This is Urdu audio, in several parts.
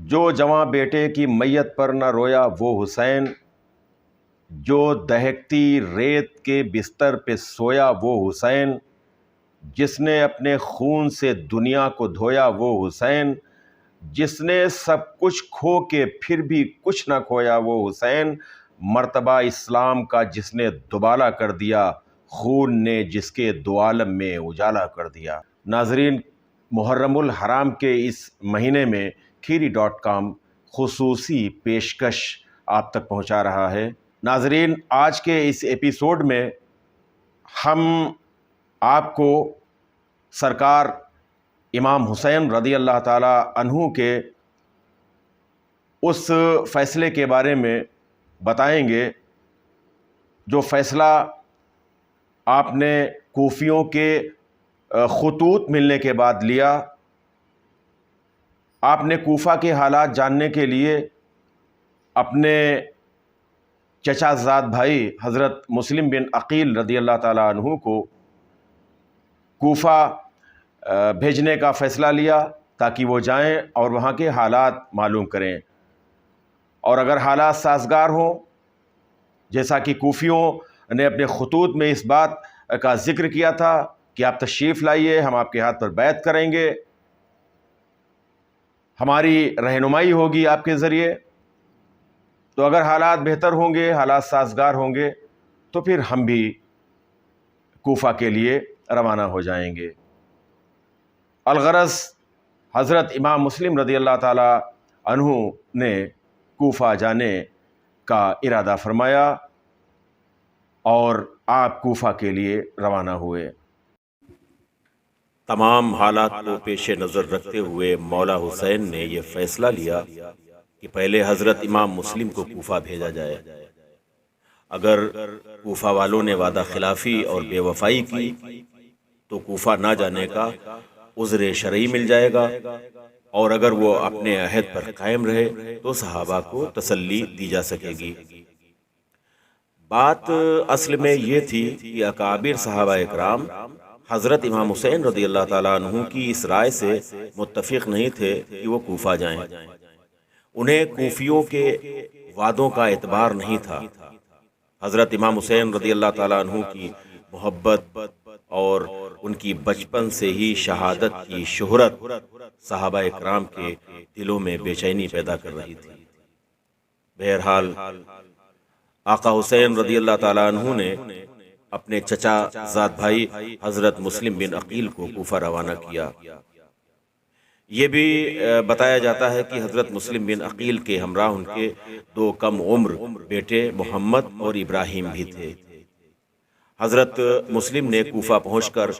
جو جواں بیٹے کی میت پر نہ رویا وہ حسین، جو دہکتی ریت کے بستر پہ سویا وہ حسین، جس نے اپنے خون سے دنیا کو دھویا وہ حسین، جس نے سب کچھ کھو کے پھر بھی کچھ نہ کھویا وہ حسین، مرتبہ اسلام کا جس نے دوبالا کر دیا، خون نے جس کے دو عالم میں اجالا کر دیا۔ ناظرین، محرم الحرام کے اس مہینے میں کھیری.com خصوصی پیشکش آپ تک پہنچا رہا ہے۔ ناظرین، آج کے اس ایپیسوڈ میں ہم آپ کو سرکار امام حسین رضی اللہ تعالی عنہ کے اس فیصلے کے بارے میں بتائیں گے جو فیصلہ آپ نے کوفیوں کے خطوط ملنے کے بعد لیا۔ آپ نے کوفہ کے حالات جاننے کے لیے اپنے چچا زاد بھائی حضرت مسلم بن عقیل رضی اللہ تعالی عنہ کو کوفہ بھیجنے کا فیصلہ لیا تاکہ وہ جائیں اور وہاں کے حالات معلوم کریں، اور اگر حالات سازگار ہوں، جیسا کہ کوفیوں نے اپنے خطوط میں اس بات کا ذکر کیا تھا کہ آپ تشریف لائیے، ہم آپ کے ہاتھ پر بیعت کریں گے، ہماری رہنمائی ہوگی آپ کے ذریعے، تو اگر حالات بہتر ہوں گے، حالات سازگار ہوں گے، تو پھر ہم بھی کوفہ کے لیے روانہ ہو جائیں گے۔ الغرض حضرت امام مسلم رضی اللہ تعالی عنہ نے کوفہ جانے کا ارادہ فرمایا اور آپ کوفہ کے لیے روانہ ہوئے۔ تمام حالات کو پیش نظر رکھتے ہوئے مولا حسین نے یہ فیصلہ لیا کہ پہلے حضرت امام مسلم کو کوفہ بھیجا جائے۔ اگر کوفہ والوں نے وعدہ خلافی اور بے وفائی کی تو کوفہ نہ جانے کا عذر شرعی مل جائے گا، اور اگر وہ اپنے عہد پر قائم رہے تو صحابہ کو تسلی دی جا سکے گی۔ بات اصل میں یہ تھی کہ اکابر صحابہ اکرام حضرت امام حسین رضی اللہ تعالیٰ عنہ کی اس رائے سے متفق نہیں تھے کہ وہ کوفہ جائیں۔ انہیں کوفیوں کے وعدوں کا اعتبار نہیں تھا۔ حضرت امام حسین رضی اللہ تعالیٰ عنہ کی محبت اور ان کی بچپن سے ہی شہادت کی شہرت صحابہ اکرام کے دلوں میں بے چینی پیدا کر رہی تھی۔ بہرحال آقا حسین رضی اللہ تعالیٰ عنہ نے اپنے چچا زاد بھائی حضرت مسلم بن عقیل کو کوفہ روانہ کیا۔ یہ بھی بتایا جاتا ہے کہ حضرت مسلم بن عقیل کے ہمراہ ان کے دو کم عمر بیٹے محمد اور ابراہیم بھی تھے۔ حضرت مسلم نے کوفہ پہنچ کر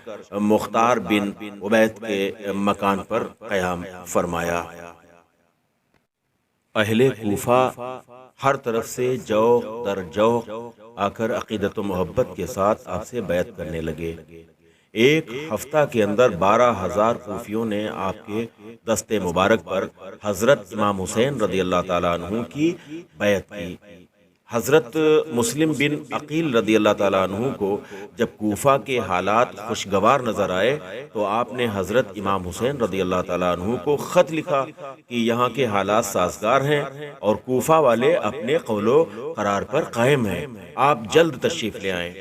مختار بن عبید کے مکان پر قیام فرمایا۔ اہل کوفہ ہر طرف سے جوق در جوق آ کر عقیدت و محبت کے ساتھ آپ سے بیعت کرنے لگے۔ ایک ہفتہ کے اندر 12,000 کوفیوں نے آپ کے دست مبارک پر حضرت امام حسین رضی اللہ تعالیٰ عنہ کی بیعت کی۔ حضرت مسلم بن عقیل رضی اللہ تعالیٰ عنہ کو جب کوفہ کے حالات خوشگوار نظر آئے تو آپ نے حضرت امام حسین رضی اللہ تعالیٰ عنہ کو خط لکھا کہ یہاں کے حالات سازگار ہیں اور کوفہ والے اپنے قول و قرار پر قائم ہیں، آپ جلد تشریف لے آئیں۔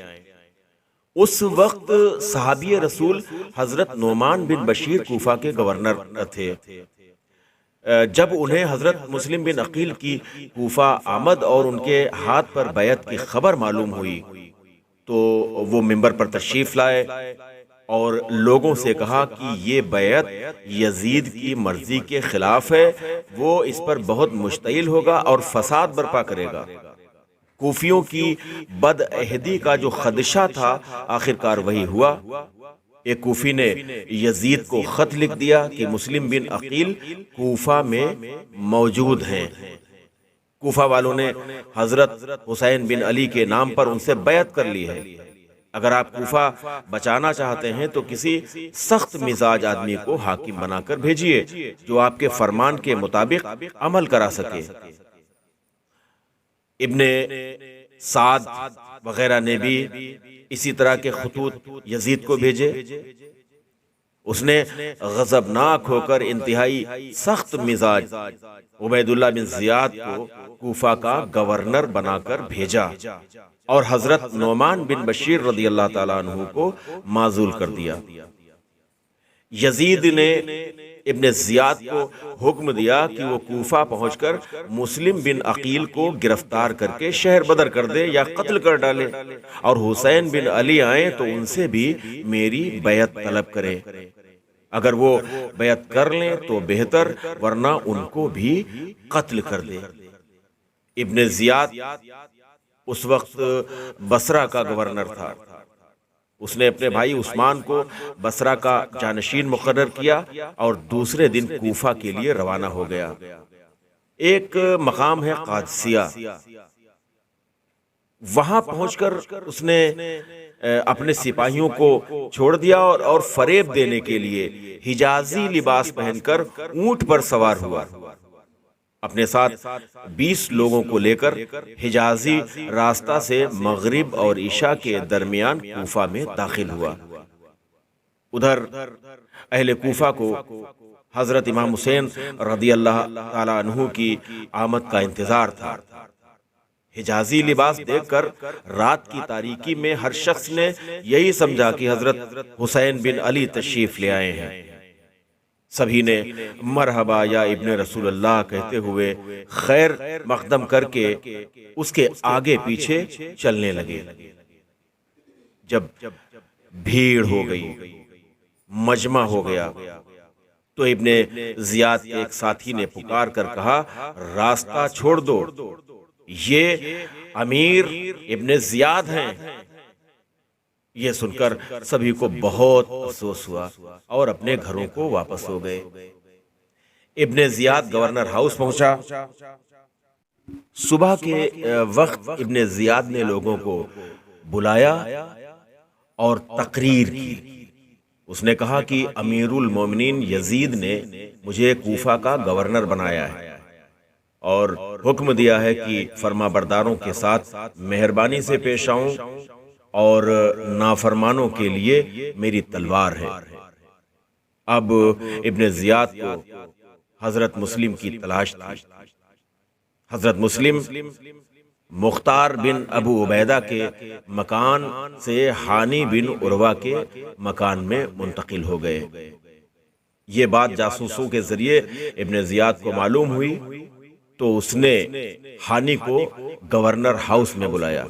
اس وقت صحابی رسول حضرت نعمان بن بشیر کوفہ کے گورنر تھے۔ جب انہیں حضرت مسلم بن عقیل کی کوفہ آمد اور ان کے ہاتھ پر بیعت کی خبر معلوم ہوئی تو وہ منبر پر تشریف لائے اور لوگوں سے کہا کہ یہ بیعت یزید کی مرضی کے خلاف ہے، وہ اس پر بہت مشتعل ہوگا اور فساد برپا کرے گا۔ کوفیوں کی بدعہدی کا جو خدشہ تھا آخرکار وہی ہوا۔ ایک کوفی نے یزید کو خط لکھ دیا کہ مسلم بن عقیل کوفہ میں موجود ہیں۔ کوفہ والوں نے حضرت حسین بن علی کے نام پر ان سے بیعت کر لی ہے۔ اگر آپ کوفہ بچانا چاہتے ہیں تو کسی سخت مزاج آدمی کو حاکم بنا کر بھیجیے جو آپ کے فرمان کے مطابق عمل کرا سکے۔ ابن سعد وغیرہ نے بھی اسی طرح کے خطوط یزید کو بھیجے۔ اس نے غضبناک ہو کر انتہائی سخت مزاج عبید اللہ بن زیاد کو کوفہ کا گورنر بنا کر بھیجا اور حضرت نعمان بن بشیر رضی اللہ تعالیٰ عنہ کو معزول کر دیا۔ یزید نے ابن زیاد کو حکم دیا کہ وہ کوفہ پہنچ کر مسلم بن عقیل کو گرفتار کر کے شہر بدر کر دے یا قتل کر ڈالے، اور حسین بن علی آئیں تو ان سے بھی میری بیعت طلب کرے، اگر وہ بیعت کر لیں تو بہتر، ورنہ ان کو بھی قتل کر دے۔ ابن زیاد اس وقت بصرہ کا گورنر تھا۔ اس نے اپنے بھائی عثمان کو بصرہ کا جانشین مقرر کیا اور دوسرے دن کوفہ کے لیے روانہ ہو گیا۔ ایک مقام ہے قادسیہ، وہاں پہنچ کر اس نے اپنے سپاہیوں کو چھوڑ دیا اور فریب دینے کے لیے حجازی لباس پہن کر اونٹ پر سوار ہوا۔ اپنے ساتھ 20 لوگوں کو لے کر حجازی راستہ سے مغرب اور عشاء کے درمیان کوفہ میں داخل ہوا۔ ادھر اہل کوفہ کو حضرت امام حسین رضی اللہ تعالیٰ عنہ کی آمد کا انتظار تھا۔ حجازی لباس دیکھ کر رات کی تاریکی میں ہر شخص نے یہی سمجھا کہ حضرت حسین بن علی تشریف لے آئے ہیں۔ سبھی نے مرحبا یا ابن رسول اللہ کہتے ہوئے خیر مقدم کر کے اس کے آگے پیچھے چلنے لگے۔ جب بھیڑ ہو گئی، مجمع ہو گیا، تو ابن زیاد کے ایک ساتھی نے پکار کر کہا، راستہ چھوڑ دو، یہ امیر ابن زیاد ہیں۔ یہ سن کر سبھی کو بہت افسوس ہوا اور اپنے گھروں کو واپس ہو گئے۔ ابن زیاد گورنر ہاؤس پہنچا۔ صبح کے وقت ابن زیاد نے لوگوں کو بلایا اور تقریر کی۔ اس نے کہا کہ امیر المومنین یزید نے مجھے کوفہ کا گورنر بنایا ہے اور حکم دیا ہے کہ فرما برداروں کے ساتھ مہربانی سے پیش آؤں اور نافرمانوں کے لیے میری تلوار ہے۔ اب ابن زیاد کو حضرت مسلم کی تلاش تھی۔ حضرت مسلم مختار بن ابو عبیدہ کے مکان سے ہانی بن عروہ کے مکان میں منتقل ہو گئے۔ یہ بات جاسوسوں کے ذریعے ابن زیاد کو معلوم ہوئی تو اس نے ہانی کو گورنر ہاؤس میں بلایا۔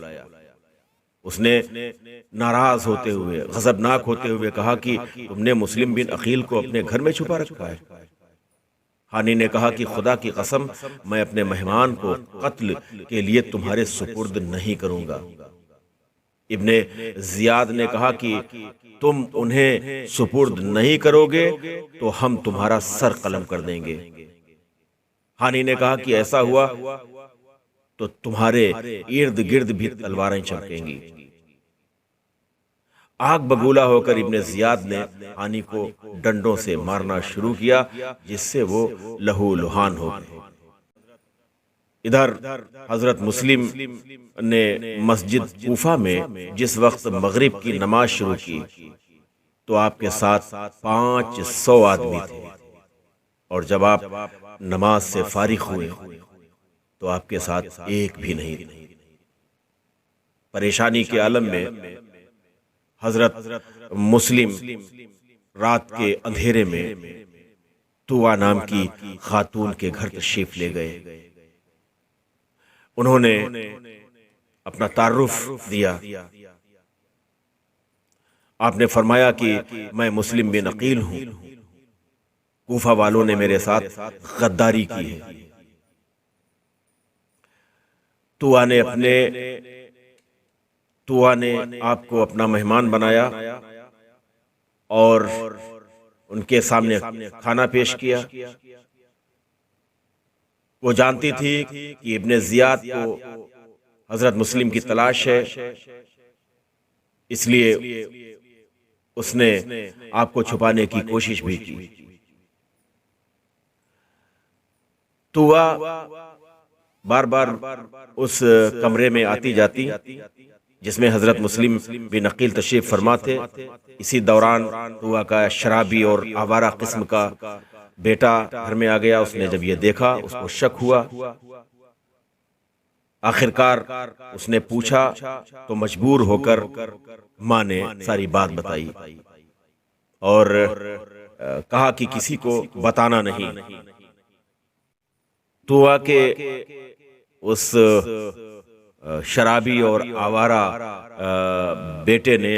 اس نے ناراض ہوتے ہوئے، غضبناک ہوتے ہوئے کہا کہ تم نے مسلم بن عقیل کو اپنے گھر میں چھپا رکھا ہے۔ ہانی نے کہا کہ خدا کی قسم میں اپنے مہمان کو قتل کے لیے تمہارے سپرد نہیں کروں گا۔ ابن زیاد نے کہا کہ تم انہیں سپرد نہیں کرو گے تو ہم تمہارا سر قلم کر دیں گے۔ ہانی نے کہا کہ ایسا ہوا تو تمہارے ارد گرد بھی تلواریں چمکیں گی۔ آگ بگولا ہو کر ابن زیاد نے ہانی کو ڈنڈوں سے مارنا شروع کیا، جس سے وہ لہو لہان ہو گئے۔ ادھر حضرت مسلم نے مسجد کوفہ میں جس وقت مغرب کی نماز شروع کی تو آپ کے ساتھ 500 آدمی تھے، اور جب آپ نماز سے فارغ ہوئے تو آپ کے ساتھ ایک بھی نہیں تھے۔ پریشانی کے عالم میں حضرت مسلم رات کے اندھیرے میں طوع نام کی خاتون کے گھر تشریف لے گئے۔ انہوں نے اپنا تعارف دیا۔ آپ نے فرمایا کہ میں مسلم بن عقیل ہوں، کوفہ والوں نے میرے ساتھ غداری کی ہے۔ طوع نے آپ کو اپنا مہمان بنایا اور ان کے سامنے کھانا پیش کیا۔ وہ جانتی تھی کہ ابن زیاد کو حضرت مسلم کی تلاش ہے، اس لیے اس نے آپ کو چھپانے کی کوشش بھی کی۔ طوع بار بار اس کمرے میں آتی جاتی جس میں حضرت مسلم بن عقیل تشریف فرما تھے۔ اسی دوران ہوا کا شرابی اور آوارہ قسم کا بیٹا گھر میں آ گیا۔ اس نے جب یہ دیکھا اس کو شک ہوا، آخرکار اس نے پوچھا تو مجبور ہو کر ماں نے ساری بات بتائی اور کہا کہ کسی کو بتانا نہیں۔ تو ہوا کہ اس شرابی اور آوارہ بیٹے نے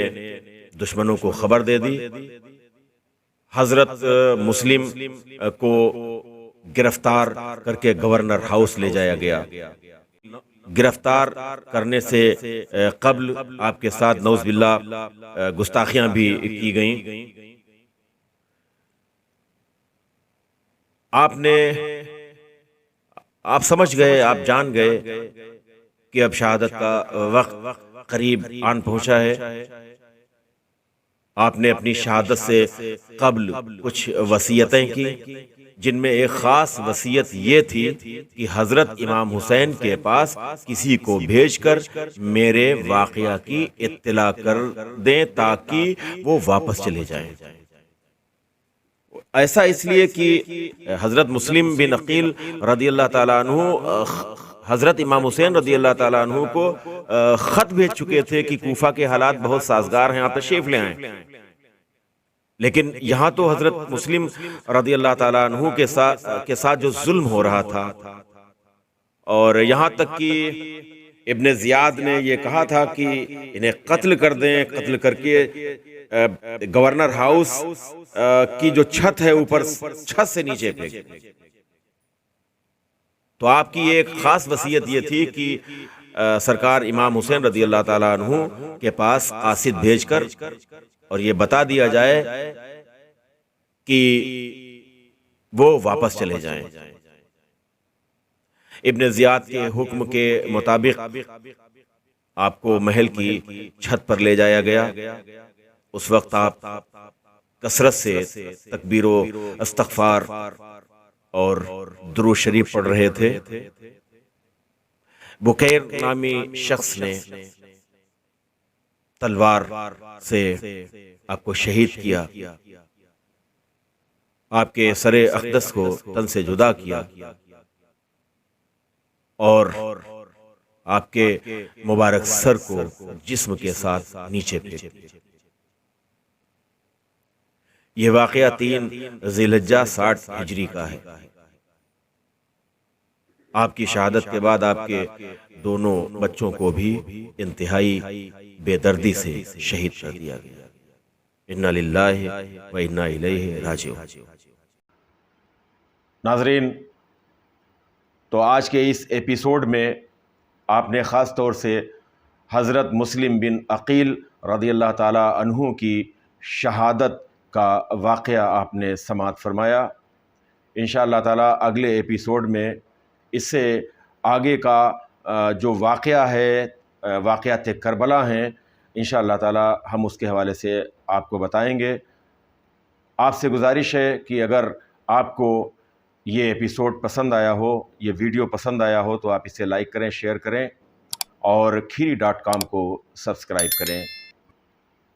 دشمنوں کو خبر دے دی۔ حضرت مسلم کو گرفتار کر کے گورنر ہاؤس لے جایا گیا۔ گرفتار کرنے سے قبل آپ کے ساتھ نعوذ باللہ گستاخیاں بھی کی گئیں۔ آپ سمجھ گئے، آپ جان گئے کہ اب شہادت کا وقت قریب آن پہنچا ہے۔ آپ نے اپنی شہادت سے قبل کچھ وصیتیں کی، جن میں ایک خاص وصیت یہ تھی کہ حضرت امام حسین کے پاس کسی کو بھیج کر میرے واقعہ کی اطلاع کر دیں تاکہ وہ واپس چلے جائیں۔ ایسا اس لیے کہ حضرت مسلم بن عقیل رضی اللہ تعالیٰ عنہ حضرت امام حسین رضی اللہ تعالیٰ عنہ کو خط بھیج چکے تھے کہ کوفہ کے حالات بہت سازگار ہیں، آپ تشریف لے آئیں۔ لیکن یہاں تو حضرت مسلم رضی اللہ تعالیٰ عنہ کے ساتھ جو ظلم ہو رہا تھا، اور یہاں تک کہ ابن زیاد نے یہ کہا تھا کہ انہیں قتل کر دیں، قتل کر کے گورنر ہاؤس کی جو چھت ہے اوپر چھت سے نیچے پھینک دیں۔ تو آپ کی ایک خاص وصیت یہ تھی کہ سرکار امام حسین رضی اللہ تعالیٰ عنہ کے پاس قاصد بھیج کر اور یہ بتا دیا جائے کہ وہ واپس چلے جائیں۔ ابن زیاد کے حکم کے مطابق آپ کو محل کی چھت پر لے جایا گیا۔ اس وقت آپ کثرت سے تکبیر و استغفار اور درود شریف پڑھ رہے تھے۔ بکیر نامی شخص نے تلوار سے آپ کو شہید کیا، آپ کے سر اقدس کو تن سے جدا کیا اور آپ کے مبارک سر کو جسم کے ساتھ نیچے پھینک دیا۔ یہ واقعہ 3 ذی الحجہ 60 ہجری کا ہے۔ آپ کی شہادت کے بعد آپ کے دونوں بچوں کو بھی انتہائی بے دردی سے شہید کر دیا گیا۔ انا للہ و انا الیہ راجعون۔ ناظرین، تو آج کے اس ایپیسوڈ میں آپ نے خاص طور سے حضرت مسلم بن عقیل رضی اللہ تعالی عنہ کی شہادت کا واقعہ آپ نے سماعت فرمایا۔ انشاءاللہ تعالی اگلے ایپیسوڈ میں اس سے آگے کا جو واقعہ ہے، واقعات کربلا ہیں، انشاءاللہ تعالی ہم اس کے حوالے سے آپ کو بتائیں گے۔ آپ سے گزارش ہے کہ اگر آپ کو یہ ایپیسوڈ پسند آیا ہو، یہ ویڈیو پسند آیا ہو، تو آپ اسے لائک کریں، شیئر کریں اور kheeri.com کو سبسکرائب کریں۔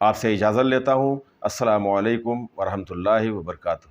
آپ سے اجازت لیتا ہوں۔ السلام علیکم ورحمۃ اللہ وبرکاتہ۔